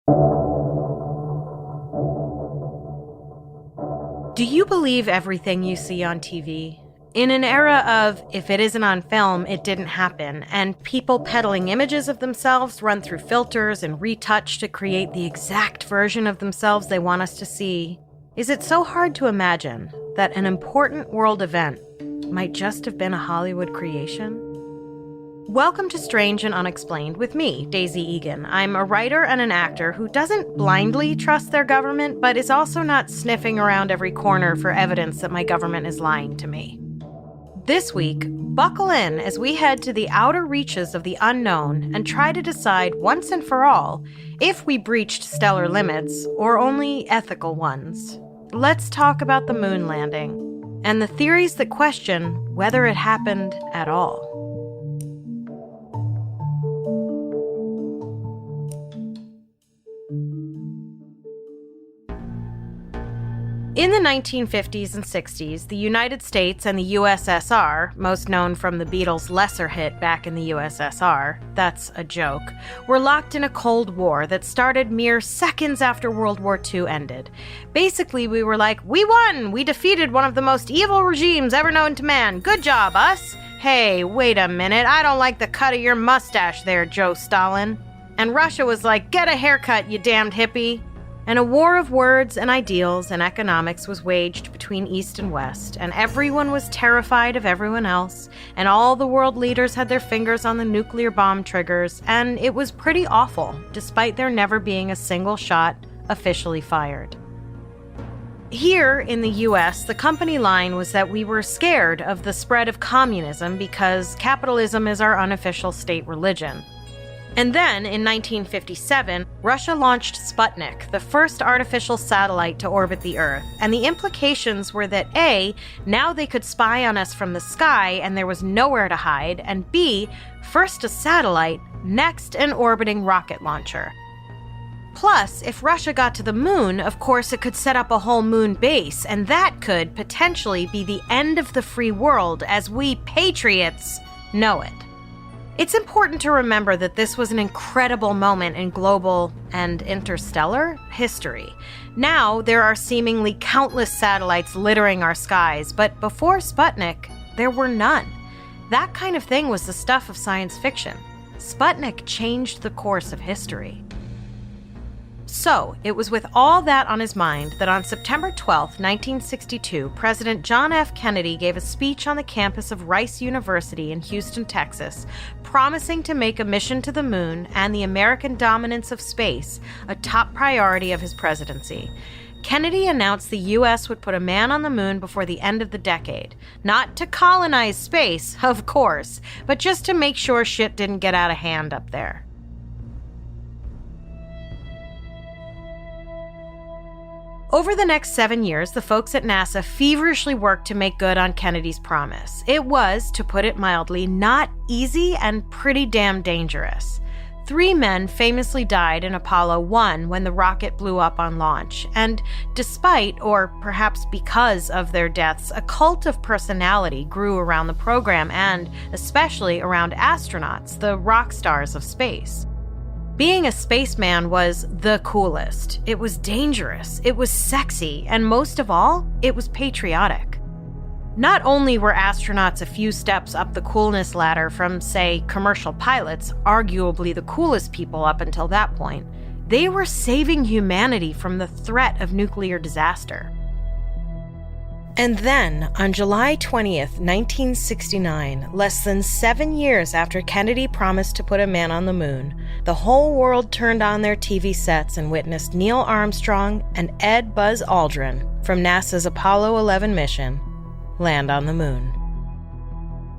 Do you believe everything you see on TV? In an era of, if it isn't on film, it didn't happen, and people peddling images of themselves run through filters and retouch to create the exact version of themselves they want us to see, is it so hard to imagine that an important world event might just have been a Hollywood creation? Welcome to Strange and Unexplained with me, Daisy Egan. I'm a writer and an actor who doesn't blindly trust their government, but is also not sniffing around every corner for evidence that my government is lying to me. This week, buckle in as we head to the outer reaches of the unknown and try to decide once and for all if we breached stellar limits or only ethical ones. Let's talk about the moon landing and the theories that question whether it happened at all. In the 1950s and 60s, the United States and the USSR, most known from the Beatles' lesser hit Back in the USSR, that's a joke, were locked in a Cold War that started mere seconds after World War II ended. Basically, we were like, we won! We defeated one of the most evil regimes ever known to man. Good job, us! Hey, wait a minute, I don't like the cut of your mustache there, Joe Stalin. And Russia was like, get a haircut, you damned hippie! And a war of words and ideals and economics was waged between East and West, and everyone was terrified of everyone else, and all the world leaders had their fingers on the nuclear bomb triggers, and it was pretty awful, despite there never being a single shot officially fired. Here in the US, the company line was that we were scared of the spread of communism because capitalism is our unofficial state religion. And then, in 1957, Russia launched Sputnik, the first artificial satellite to orbit the Earth, and the implications were that A, now they could spy on us from the sky and there was nowhere to hide, and B, first a satellite, next an orbiting rocket launcher. Plus, if Russia got to the moon, of course it could set up a whole moon base, and that could potentially be the end of the free world as we patriots know it. It's important to remember that this was an incredible moment in global and interstellar history. Now, there are seemingly countless satellites littering our skies, but before Sputnik, there were none. That kind of thing was the stuff of science fiction. Sputnik changed the course of history. So, it was with all that on his mind that on September 12, 1962, President John F. Kennedy gave a speech on the campus of Rice University in Houston, Texas, promising to make a mission to the moon and the American dominance of space a top priority of his presidency. Kennedy announced the U.S. would put a man on the moon before the end of the decade. Not to colonize space, of course, but just to make sure shit didn't get out of hand up there. Over the next 7 years, the folks at NASA feverishly worked to make good on Kennedy's promise. It was, to put it mildly, not easy and pretty damn dangerous. 3 men famously died in Apollo 1 when the rocket blew up on launch, and despite, or perhaps because of their deaths, a cult of personality grew around the program and, especially, around astronauts, the rock stars of space. Being a spaceman was the coolest. It was dangerous, it was sexy, and most of all, it was patriotic. Not only were astronauts a few steps up the coolness ladder from, say, commercial pilots, arguably the coolest people up until that point, they were saving humanity from the threat of nuclear disaster. And then, on July 20th, 1969, less than 7 years after Kennedy promised to put a man on the moon, the whole world turned on their TV sets and witnessed Neil Armstrong and Ed Buzz Aldrin from NASA's Apollo 11 mission land on the moon.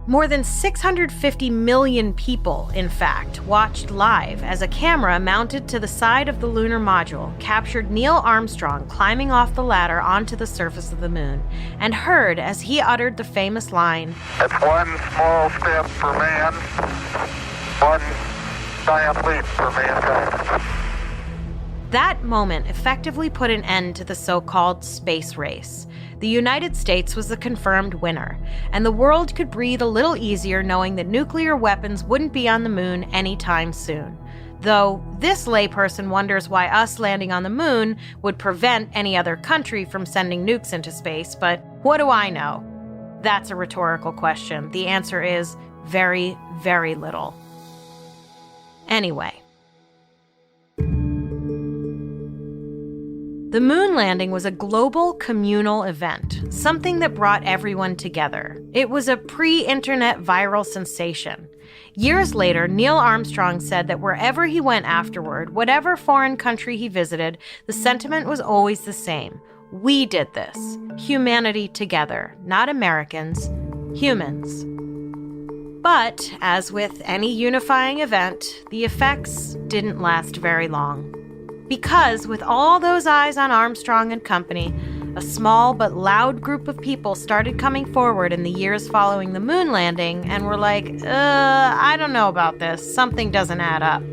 More than 650 million people, in fact, watched live as a camera mounted to the side of the lunar module captured Neil Armstrong climbing off the ladder onto the surface of the moon, and heard as he uttered the famous line, "It's one small step for man, one giant leap for mankind." That moment effectively put an end to the so-called space race. The United States was the confirmed winner, and the world could breathe a little easier knowing that nuclear weapons wouldn't be on the moon anytime soon. Though this layperson wonders why us landing on the moon would prevent any other country from sending nukes into space, but what do I know? That's a rhetorical question. The answer is very, very little. Anyway. The moon landing was a global communal event, something that brought everyone together. It was a pre-internet viral sensation. Years later, Neil Armstrong said that wherever he went afterward, whatever foreign country he visited, the sentiment was always the same. We did this. Humanity together. Not Americans. Humans. But, as with any unifying event, the effects didn't last very long. Because with all those eyes on Armstrong and company, a small but loud group of people started coming forward in the years following the moon landing and were like, I don't know about this. Something doesn't add up.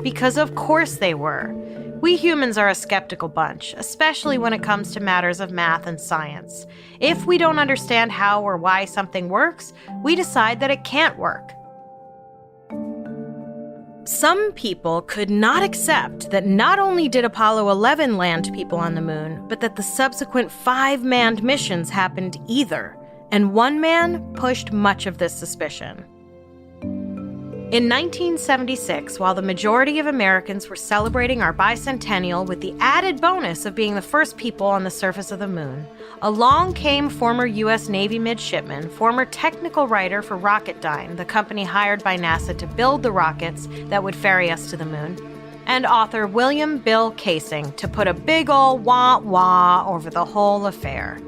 Because of course they were. We humans are a skeptical bunch, especially when it comes to matters of math and science. If we don't understand how or why something works, we decide that it can't work. Some people could not accept that not only did Apollo 11 land people on the moon, but that the subsequent 5 manned missions happened either, and one man pushed much of this suspicion. In 1976, while the majority of Americans were celebrating our bicentennial with the added bonus of being the first people on the surface of the moon, along came former U.S. Navy midshipman, former technical writer for Rocketdyne, the company hired by NASA to build the rockets that would ferry us to the moon, and author William Bill Kaysing to put a big ol' wah-wah over the whole affair.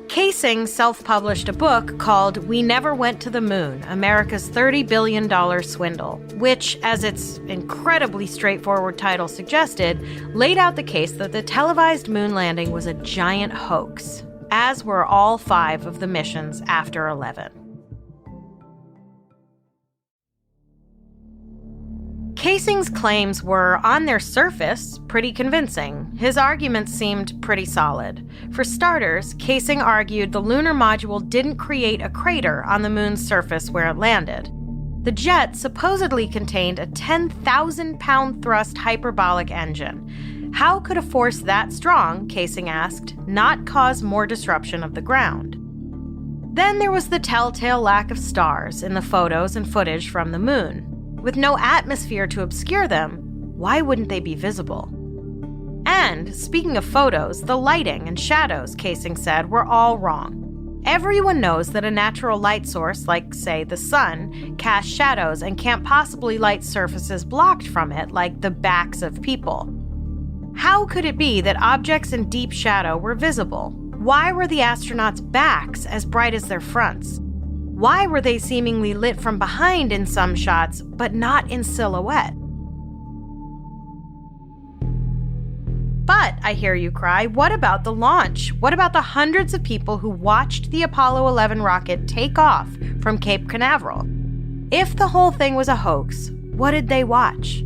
Kaysing self-published a book called We Never Went to the Moon, America's $30 billion Swindle, which, as its incredibly straightforward title suggested, laid out the case that the televised moon landing was a giant hoax, as were all 5 of the missions after 11. Kaysing's claims were, on their surface, pretty convincing. His arguments seemed pretty solid. For starters, Kaysing argued the lunar module didn't create a crater on the moon's surface where it landed. The jet supposedly contained a 10,000-pound thrust hyperbolic engine. How could a force that strong, Kaysing asked, not cause more disruption of the ground? Then there was the telltale lack of stars in the photos and footage from the moon. With no atmosphere to obscure them, why wouldn't they be visible? And, speaking of photos, the lighting and shadows, Kaysing said, were all wrong. Everyone knows that a natural light source, like, say, the sun, casts shadows and can't possibly light surfaces blocked from it, like the backs of people. How could it be that objects in deep shadow were visible? Why were the astronauts' backs as bright as their fronts? Why were they seemingly lit from behind in some shots, but not in silhouette? But, I hear you cry, what about the launch? What about the hundreds of people who watched the Apollo 11 rocket take off from Cape Canaveral? If the whole thing was a hoax, what did they watch?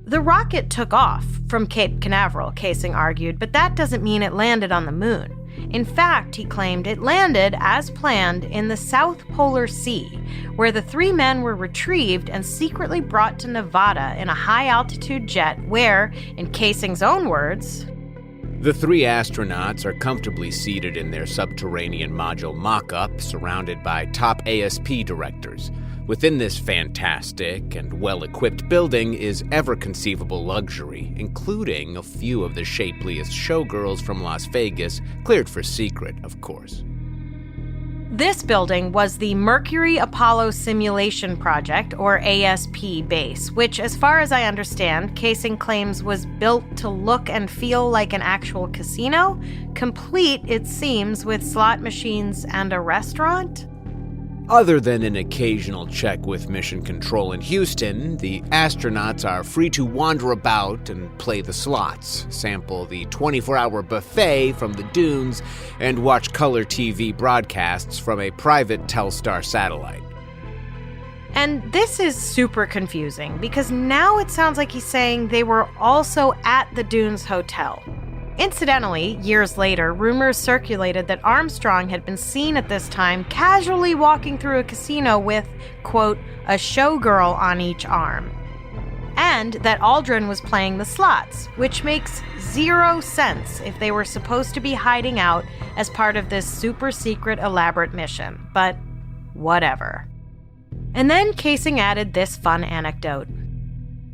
The rocket took off from Cape Canaveral, Kaysing argued, but that doesn't mean it landed on the moon. In fact, he claimed it landed, as planned, in the South Polar Sea, where the 3 men were retrieved and secretly brought to Nevada in a high-altitude jet where, in Kaysing's own words, the 3 astronauts are comfortably seated in their subterranean module mock-up, surrounded by top ASP directors. Within this fantastic and well-equipped building is ever-conceivable luxury, including a few of the shapeliest showgirls from Las Vegas, cleared for secret, of course. This building was the Mercury Apollo Simulation Project, or ASP base, which, as far as I understand, Kaysing claims was built to look and feel like an actual casino, complete, it seems, with slot machines and a restaurant. Other than an occasional check with Mission Control in Houston, the astronauts are free to wander about and play the slots, sample the 24-hour buffet from the dunes, and watch color TV broadcasts from a private Telstar satellite. And this is super confusing, because now it sounds like he's saying they were also at the Dunes Hotel. Incidentally, years later, rumors circulated that Armstrong had been seen at this time casually walking through a casino with, quote, a showgirl on each arm. and that Aldrin was playing the slots, which makes zero sense if they were supposed to be hiding out as part of this super secret elaborate mission, but whatever. And then Kaysing added this fun anecdote.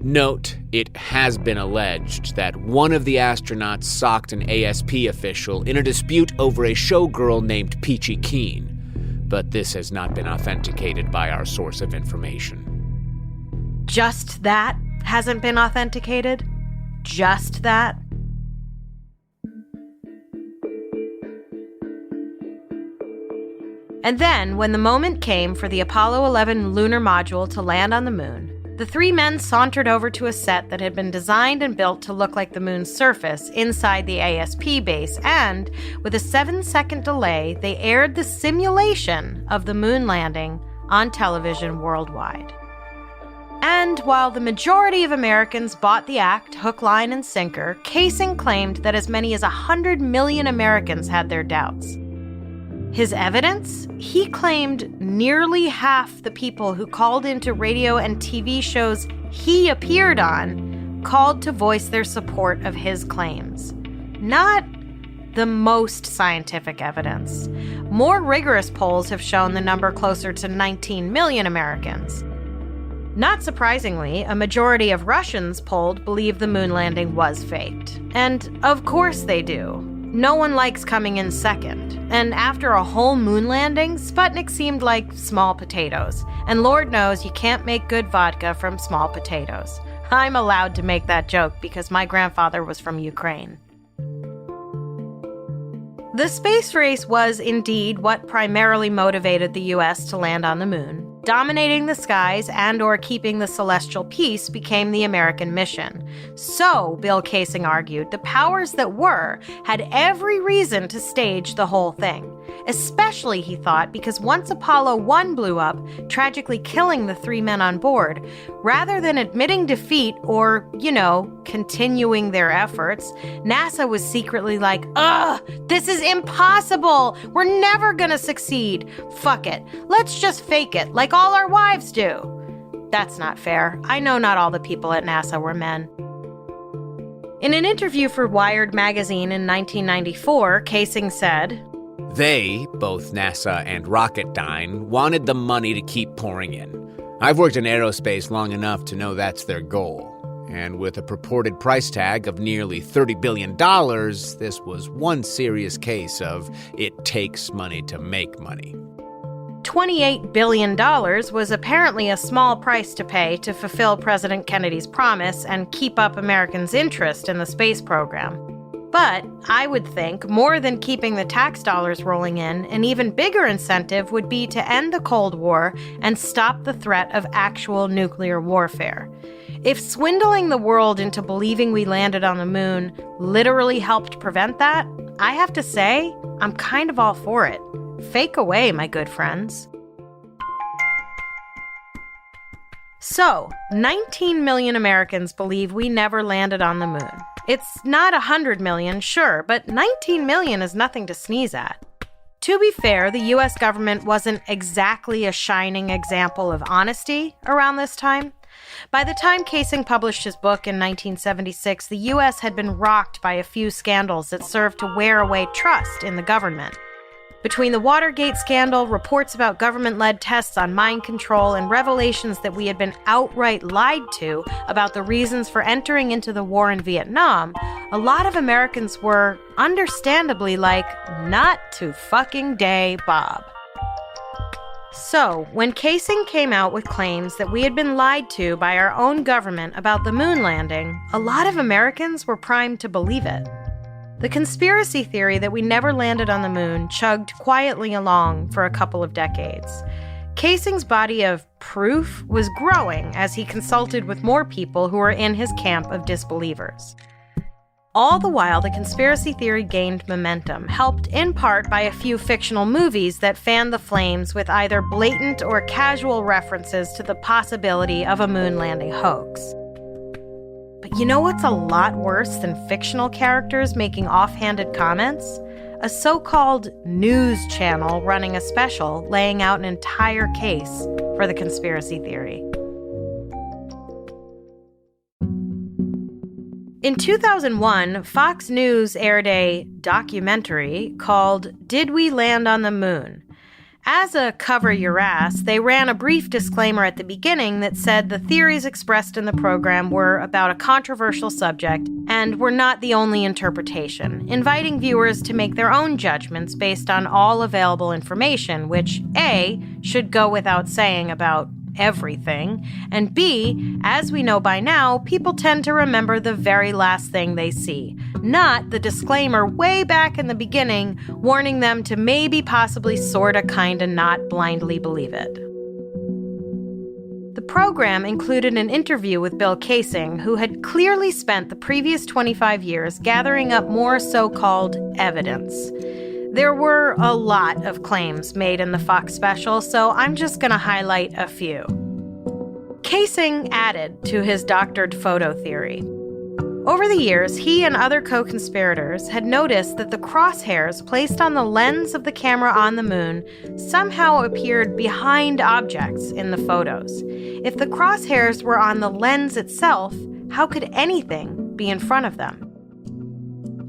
Note, it has been alleged that one of the astronauts socked an ASP official in a dispute over a showgirl named Peachy Keen, but this has not been authenticated by our source of information. Just that hasn't been authenticated? Just that? And then, when the moment came for the Apollo 11 lunar module to land on the moon, the three men sauntered over to a set that had been designed and built to look like the moon's surface inside the ASP base, and, with a 7-second delay, they aired the simulation of the moon landing on television worldwide. And while the majority of Americans bought the act hook, line, and sinker, Kaysing claimed that as many as 100 million Americans had their doubts. His evidence? He claimed nearly half the people who called into radio and TV shows he appeared on called to voice their support of his claims. Not the most scientific evidence. More rigorous polls have shown the number closer to 19 million Americans. Not surprisingly, a majority of Russians polled believe the moon landing was faked. And of course they do. No one likes coming in second. And after a whole moon landing, Sputnik seemed like small potatoes. And Lord knows you can't make good vodka from small potatoes. I'm allowed to make that joke because my grandfather was from Ukraine. The space race was indeed what primarily motivated the US to land on the moon. Dominating the skies and/or keeping the celestial peace became the American mission. So, Bill Kaysing argued, the powers that were had every reason to stage the whole thing. Especially, he thought, because once Apollo 1 blew up, tragically killing the three men on board, rather than admitting defeat or, continuing their efforts, NASA was secretly like, this is impossible! We're never gonna succeed! Fuck it. Let's just fake it, like all our wives do. That's not fair. I know not all the people at NASA were men. In an interview for Wired magazine in 1994, Kaysing said, They, both NASA and Rocketdyne, wanted the money to keep pouring in. I've worked in aerospace long enough to know that's their goal. And with a purported price tag of nearly $30 billion, this was one serious case of it takes money to make money. $28 billion was apparently a small price to pay to fulfill President Kennedy's promise and keep up Americans' interest in the space program. But I would think more than keeping the tax dollars rolling in, an even bigger incentive would be to end the Cold War and stop the threat of actual nuclear warfare. If swindling the world into believing we landed on the moon literally helped prevent that, I have to say, I'm kind of all for it. Fake away, my good friends. So, 19 million Americans believe we never landed on the moon. It's not 100 million, sure, but 19 million is nothing to sneeze at. To be fair, the US government wasn't exactly a shining example of honesty around this time. By the time Kaysing published his book in 1976, the US had been rocked by a few scandals that served to wear away trust in the government. Between the Watergate scandal, reports about government-led tests on mind control, and revelations that we had been outright lied to about the reasons for entering into the war in Vietnam, a lot of Americans were, understandably, like, not to fucking day, Bob. So, when Kaysing came out with claims that we had been lied to by our own government about the moon landing, a lot of Americans were primed to believe it. The conspiracy theory that we never landed on the moon chugged quietly along for a couple of decades. Kaysing's body of proof was growing as he consulted with more people who were in his camp of disbelievers. All the while, the conspiracy theory gained momentum, helped in part by a few fictional movies that fanned the flames with either blatant or casual references to the possibility of a moon landing hoax. But you know what's a lot worse than fictional characters making offhanded comments? A so-called news channel running a special laying out an entire case for the conspiracy theory. In 2001, Fox News aired a documentary called Did We Land on the Moon? As a cover your ass, they ran a brief disclaimer at the beginning that said the theories expressed in the program were about a controversial subject and were not the only interpretation, inviting viewers to make their own judgments based on all available information, which A, should go without saying about everything, and B, as we know by now, people tend to remember the very last thing they see, not the disclaimer way back in the beginning warning them to maybe, possibly, sorta, kinda not blindly believe it. The program included an interview with Bill Kaysing, who had clearly spent the previous 25 years gathering up more so-called evidence. There were a lot of claims made in the Fox special, so I'm just going to highlight a few. Kaysing added to his doctored photo theory. Over the years, he and other co-conspirators had noticed that the crosshairs placed on the lens of the camera on the moon somehow appeared behind objects in the photos. If the crosshairs were on the lens itself, how could anything be in front of them?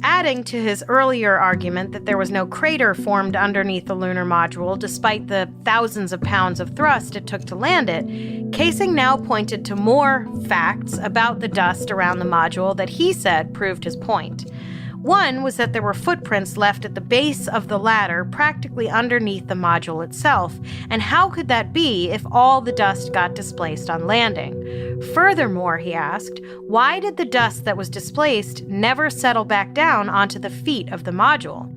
Adding to his earlier argument that there was no crater formed underneath the lunar module despite the thousands of pounds of thrust it took to land it, Kaysing now pointed to more facts about the dust around the module that he said proved his point. One was that there were footprints left at the base of the ladder practically underneath the module itself, and how could that be if all the dust got displaced on landing? Furthermore, he asked, why did the dust that was displaced never settle back down onto the feet of the module?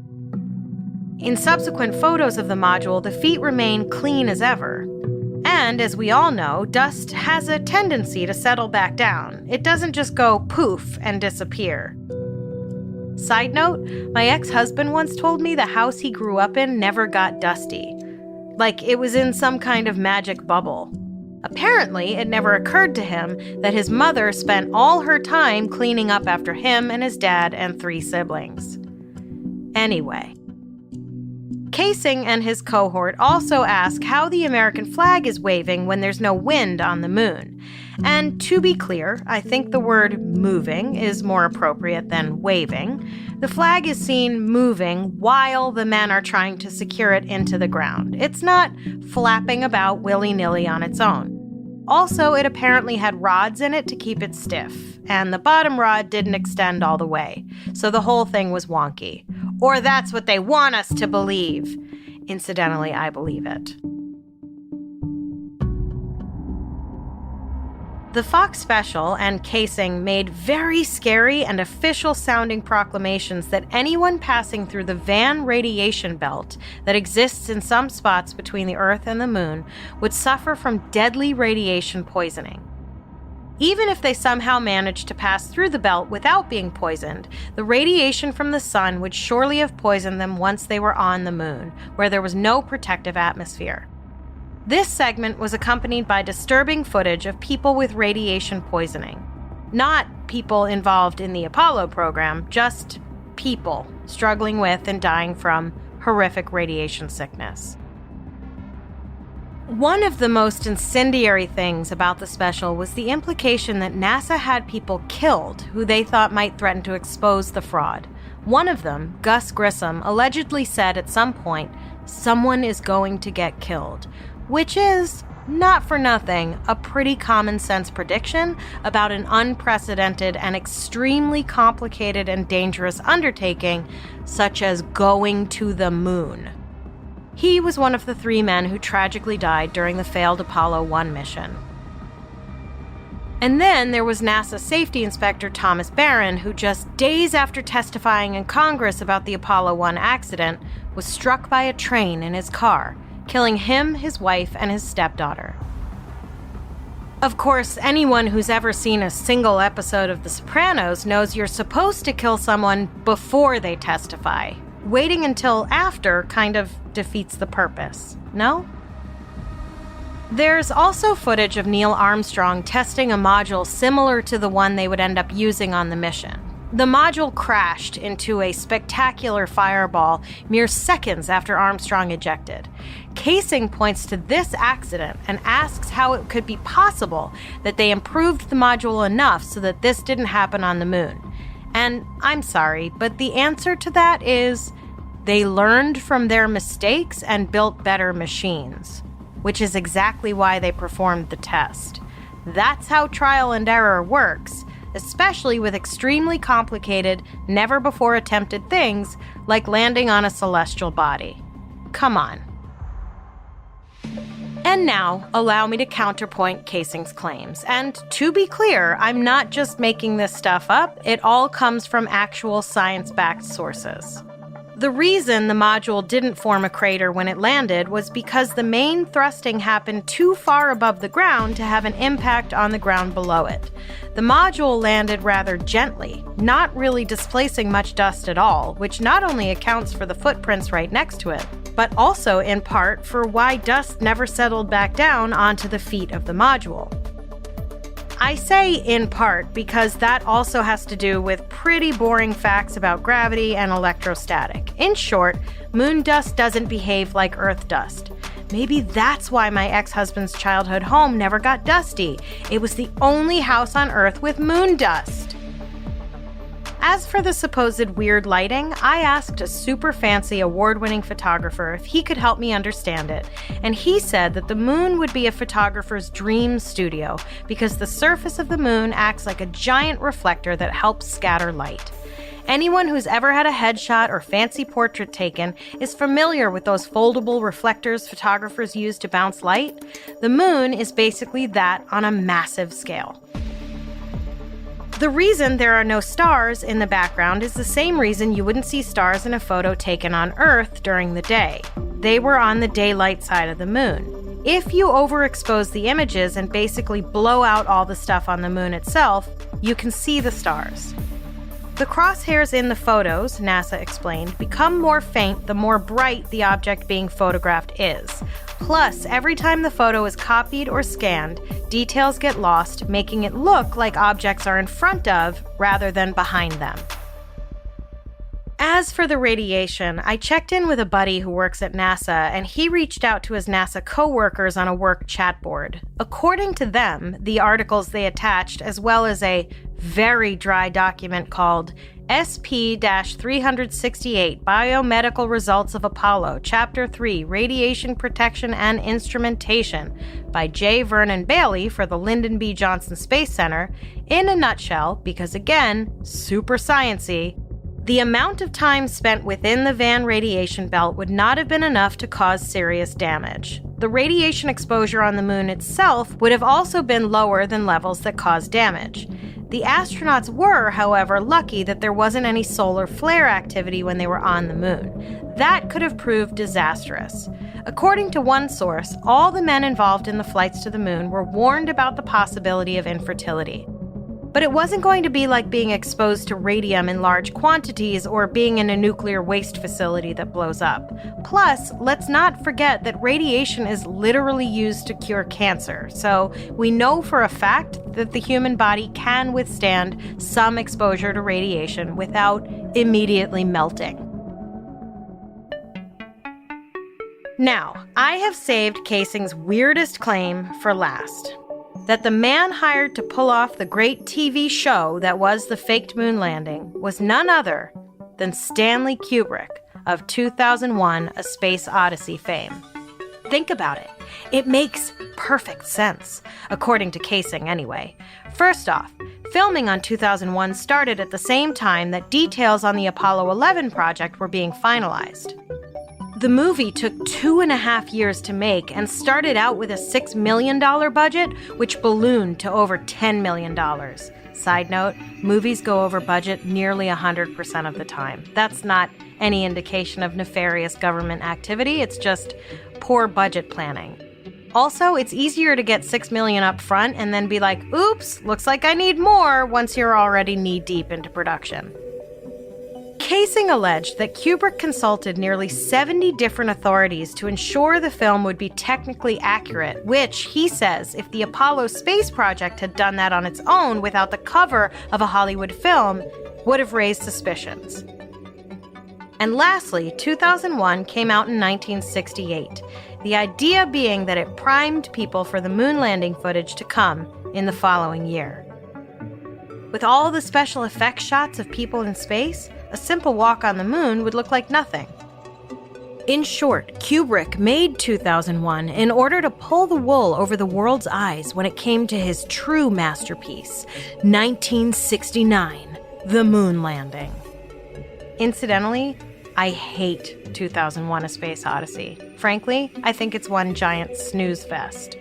In subsequent photos of the module, the feet remain clean as ever. And, as we all know, dust has a tendency to settle back down. It doesn't just go poof and disappear. Side note, my ex-husband once told me the house he grew up in never got dusty. Like it was in some kind of magic bubble. Apparently, it never occurred to him that his mother spent all her time cleaning up after him and his dad and 3 siblings. Anyway. Kaysing and his cohort also ask how the American flag is waving when there's no wind on the moon. And to be clear, I think the word moving is more appropriate than waving. The flag is seen moving while the men are trying to secure it into the ground. It's not flapping about willy-nilly on its own. Also, it apparently had rods in it to keep it stiff, and the bottom rod didn't extend all the way, so the whole thing was wonky. Or that's what they want us to believe. Incidentally, I believe it. The Fox special and Kaysing made very scary and official-sounding proclamations that anyone passing through the Van radiation belt that exists in some spots between the Earth and the Moon would suffer from deadly radiation poisoning. Even if they somehow managed to pass through the belt without being poisoned, the radiation from the sun would surely have poisoned them once they were on the Moon, where there was no protective atmosphere. This segment was accompanied by disturbing footage of people with radiation poisoning. Not people involved in the Apollo program, just people struggling with and dying from horrific radiation sickness. One of the most incendiary things about the special was the implication that NASA had people killed who they thought might threaten to expose the fraud. One of them, Gus Grissom, allegedly said at some point, "Someone is going to get killed," which is, not for nothing, a pretty common sense prediction about an unprecedented and extremely complicated and dangerous undertaking, such as going to the moon. He was one of the 3 men who tragically died during the failed Apollo 1 mission. And then there was NASA Safety Inspector Thomas Barron, who just days after testifying in Congress about the Apollo 1 accident, was struck by a train in his car, killing him, his wife, and his stepdaughter. Of course, anyone who's ever seen a single episode of The Sopranos knows you're supposed to kill someone before they testify. Waiting until after kind of defeats the purpose, no? There's also footage of Neil Armstrong testing a module similar to the one they would end up using on the mission. The module crashed into a spectacular fireball mere seconds after Armstrong ejected. Kaysing points to this accident and asks how it could be possible that they improved the module enough so that this didn't happen on the moon. And I'm sorry, but the answer to that is they learned from their mistakes and built better machines, which is exactly why they performed the test. That's how trial and error works, especially with extremely complicated, never-before-attempted things like landing on a celestial body. Come on. And now, allow me to counterpoint Casing's claims. And to be clear, I'm not just making this stuff up. It all comes from actual science-backed sources. The reason the module didn't form a crater when it landed was because the main thrusting happened too far above the ground to have an impact on the ground below it. The module landed rather gently, not really displacing much dust at all, which not only accounts for the footprints right next to it, but also in part for why dust never settled back down onto the feet of the module. I say in part because that also has to do with pretty boring facts about gravity and electrostatic. In short, moon dust doesn't behave like Earth dust. Maybe that's why my ex-husband's childhood home never got dusty. It was the only house on Earth with moon dust. As for the supposed weird lighting, I asked a super fancy award-winning photographer if he could help me understand it, and he said that the moon would be a photographer's dream studio because the surface of the moon acts like a giant reflector that helps scatter light. Anyone who's ever had a headshot or fancy portrait taken is familiar with those foldable reflectors photographers use to bounce light. The moon is basically that on a massive scale. The reason there are no stars in the background is the same reason you wouldn't see stars in a photo taken on Earth during the day. They were on the daylight side of the moon. If you overexpose the images and basically blow out all the stuff on the moon itself, you can see the stars. The crosshairs in the photos, NASA explained, become more faint the more bright the object being photographed is. Plus, every time the photo is copied or scanned, details get lost, making it look like objects are in front of rather than behind them. As for the radiation, I checked in with a buddy who works at NASA, and he reached out to his NASA coworkers on a work chat board. According to them, the articles they attached, as well as a very dry document called SP-368 Biomedical Results of Apollo, Chapter 3, Radiation Protection and Instrumentation by J. Vernon Bailey for the Lyndon B. Johnson Space Center, in a nutshell, because again, super sciencey, the amount of time spent within the Van radiation belt would not have been enough to cause serious damage. The radiation exposure on the moon itself would have also been lower than levels that caused damage. The astronauts were, however, lucky that there wasn't any solar flare activity when they were on the moon. That could have proved disastrous. According to one source, all the men involved in the flights to the moon were warned about the possibility of infertility. But it wasn't going to be like being exposed to radium in large quantities or being in a nuclear waste facility that blows up. Plus, let's not forget that radiation is literally used to cure cancer, so we know for a fact that the human body can withstand some exposure to radiation without immediately melting. Now, I have saved Casing's weirdest claim for last. That the man hired to pull off the great TV show that was the faked moon landing was none other than Stanley Kubrick of 2001: A Space Odyssey fame. Think about it. It makes perfect sense, according to Casing anyway. First off, filming on 2001 started at the same time that details on the Apollo 11 project were being finalized. The movie took 2.5 years to make and started out with a $6 million budget, which ballooned to over $10 million. Side note, movies go over budget nearly 100% of the time. That's not any indication of nefarious government activity, it's just poor budget planning. Also, it's easier to get $6 million up front and then be like, oops, looks like I need more once you're already knee-deep into production. Casing alleged that Kubrick consulted nearly 70 different authorities to ensure the film would be technically accurate, which, he says, if the Apollo space project had done that on its own without the cover of a Hollywood film, would have raised suspicions. And lastly, 2001 came out in 1968, the idea being that it primed people for the moon landing footage to come in the following year. With all the special effects shots of people in space, a simple walk on the moon would look like nothing. In short, Kubrick made 2001 in order to pull the wool over the world's eyes when it came to his true masterpiece, 1969, The Moon Landing. Incidentally, I hate 2001: A Space Odyssey. Frankly, I think it's one giant snooze fest.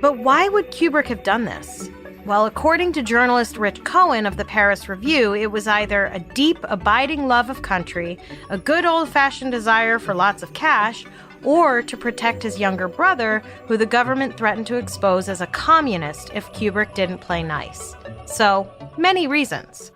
But why would Kubrick have done this? Well, according to journalist Rich Cohen of the Paris Review, it was either a deep, abiding love of country, a good old-fashioned desire for lots of cash, or to protect his younger brother, who the government threatened to expose as a communist if Kubrick didn't play nice. So, many reasons.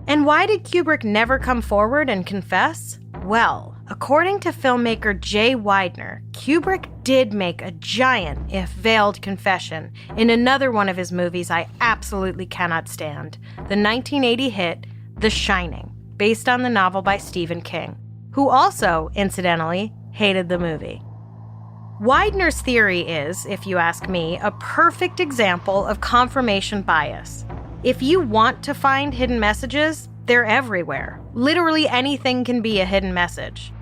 And why did Kubrick never come forward and confess? Well, according to filmmaker Jay Weidner, Kubrick did make a giant, if veiled, confession in another one of his movies I absolutely cannot stand, the 1980 hit The Shining, based on the novel by Stephen King, who also, incidentally, hated the movie. Weidner's theory is, if you ask me, a perfect example of confirmation bias. If you want to find hidden messages, they're everywhere. Literally anything can be a hidden message.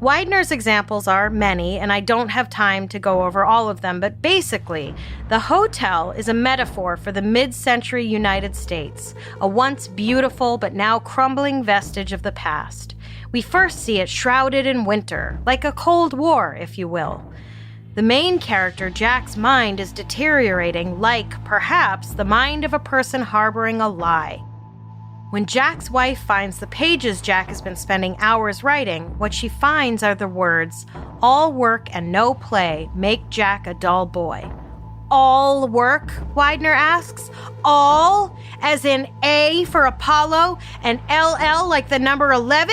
Weidner's examples are many, and I don't have time to go over all of them, but basically, the hotel is a metaphor for the mid-century United States, a once beautiful but now crumbling vestige of the past. We first see it shrouded in winter, like a Cold War, if you will. The main character, Jack's mind, is deteriorating like, perhaps, the mind of a person harboring a lie. When Jack's wife finds the pages Jack has been spending hours writing, what she finds are the words, "All work and no play make Jack a dull boy." All work? Weidner asks. All? As in A for Apollo and LL like the number 11?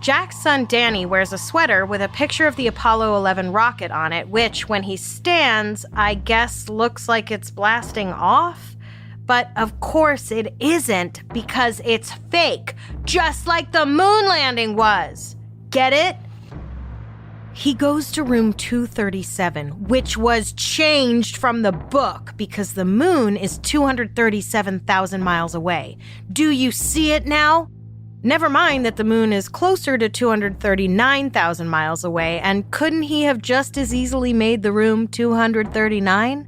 Jack's son Danny wears a sweater with a picture of the Apollo 11 rocket on it, which, when he stands, I guess looks like it's blasting off. But of course it isn't, because it's fake, just like the moon landing was. Get it? He goes to room 237, which was changed from the book because the moon is 237,000 miles away. Do you see it now? Never mind that the moon is closer to 239,000 miles away, and couldn't he have just as easily made the room 239?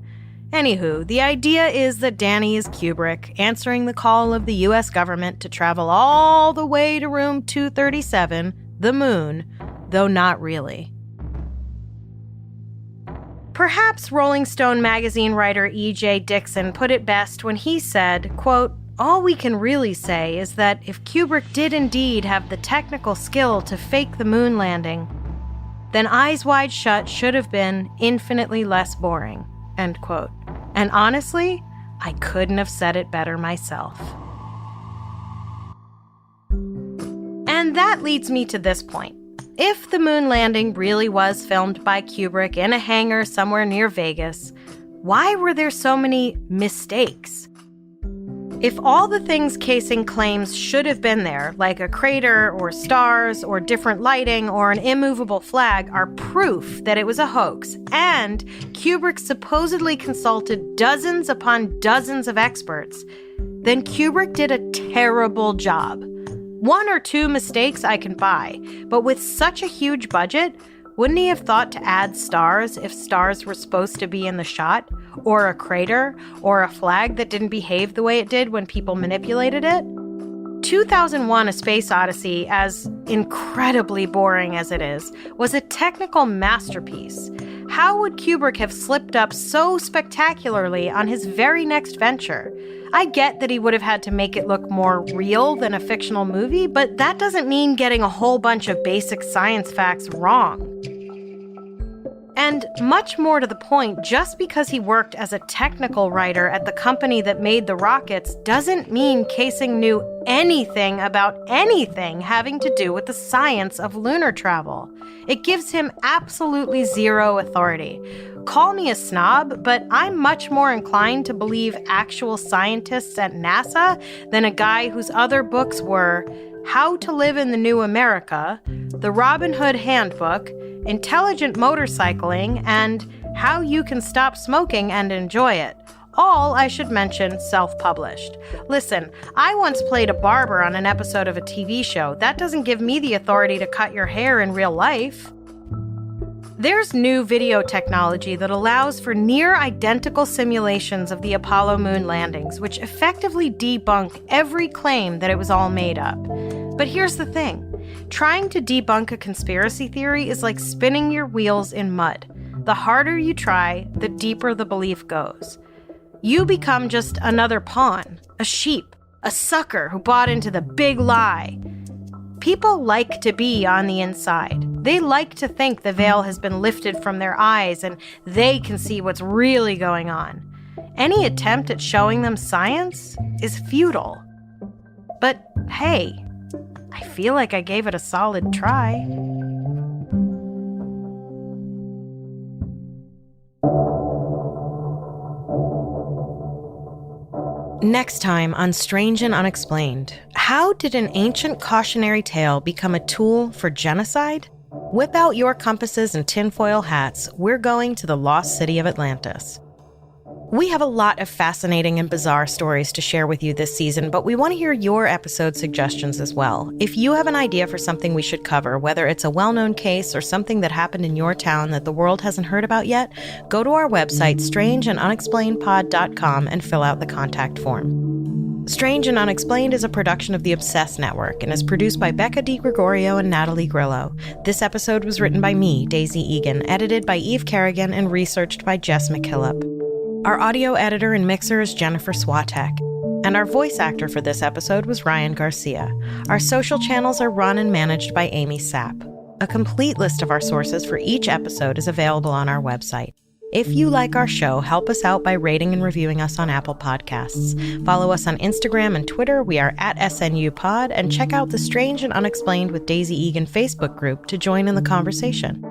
Anywho, the idea is that Danny is Kubrick, answering the call of the US government to travel all the way to room 237, the moon, though not really. Perhaps Rolling Stone magazine writer E.J. Dixon put it best when he said, quote, "All we can really say is that if Kubrick did indeed have the technical skill to fake the moon landing, then Eyes Wide Shut should have been infinitely less boring." End quote. And honestly, I couldn't have said it better myself. And that leads me to this point. If the moon landing really was filmed by Kubrick in a hangar somewhere near Vegas, why were there so many mistakes? If all the things Casing claims should have been there, like a crater or stars or different lighting or an immovable flag, are proof that it was a hoax, and Kubrick supposedly consulted dozens upon dozens of experts, then Kubrick did a terrible job. One or two mistakes I can buy, but with such a huge budget, wouldn't he have thought to add stars if stars were supposed to be in the shot? Or a crater? Or a flag that didn't behave the way it did when people manipulated it? 2001: A Space Odyssey, as incredibly boring as it is, was a technical masterpiece. How would Kubrick have slipped up so spectacularly on his very next venture? I get that he would have had to make it look more real than a fictional movie, but that doesn't mean getting a whole bunch of basic science facts wrong. And much more to the point, just because he worked as a technical writer at the company that made the rockets doesn't mean Casing knew anything about anything having to do with the science of lunar travel. It gives him absolutely zero authority. Call me a snob, but I'm much more inclined to believe actual scientists at NASA than a guy whose other books were How to Live in the New America, The Robin Hood Handbook, Intelligent Motorcycling, and how you can stop smoking and enjoy it. All, I should mention, self-published. Listen, I once played a barber on an episode of a TV show. That doesn't give me the authority to cut your hair in real life. There's new video technology that allows for near-identical simulations of the Apollo moon landings, which effectively debunk every claim that it was all made up. But here's the thing. Trying to debunk a conspiracy theory is like spinning your wheels in mud. The harder you try, the deeper the belief goes. You become just another pawn, a sheep, a sucker who bought into the big lie. People like to be on the inside. They like to think the veil has been lifted from their eyes and they can see what's really going on. Any attempt at showing them science is futile. But hey, I feel like I gave it a solid try. Next time on Strange and Unexplained, how did an ancient cautionary tale become a tool for genocide? Whip out your compasses and tinfoil hats. We're going to the lost city of Atlantis. We have a lot of fascinating and bizarre stories to share with you this season, but we want to hear your episode suggestions as well. If you have an idea for something we should cover, whether it's a well-known case or something that happened in your town that the world hasn't heard about yet, go to our website, strangeandunexplainedpod.com, and fill out the contact form. Strange and Unexplained is a production of the Obsessed Network and is produced by Becca DiGregorio and Natalie Grillo. This episode was written by me, Daisy Egan, edited by Eve Kerrigan, and researched by Jess McKillop. Our audio editor and mixer is Jennifer Swatek, and our voice actor for this episode was Ryan Garcia. Our social channels are run and managed by Amy Sapp. A complete list of our sources for each episode is available on our website. If you like our show, help us out by rating and reviewing us on Apple Podcasts. Follow us on Instagram and Twitter. We are at SNUpod, and check out the Strange and Unexplained with Daisy Egan Facebook group to join in the conversation.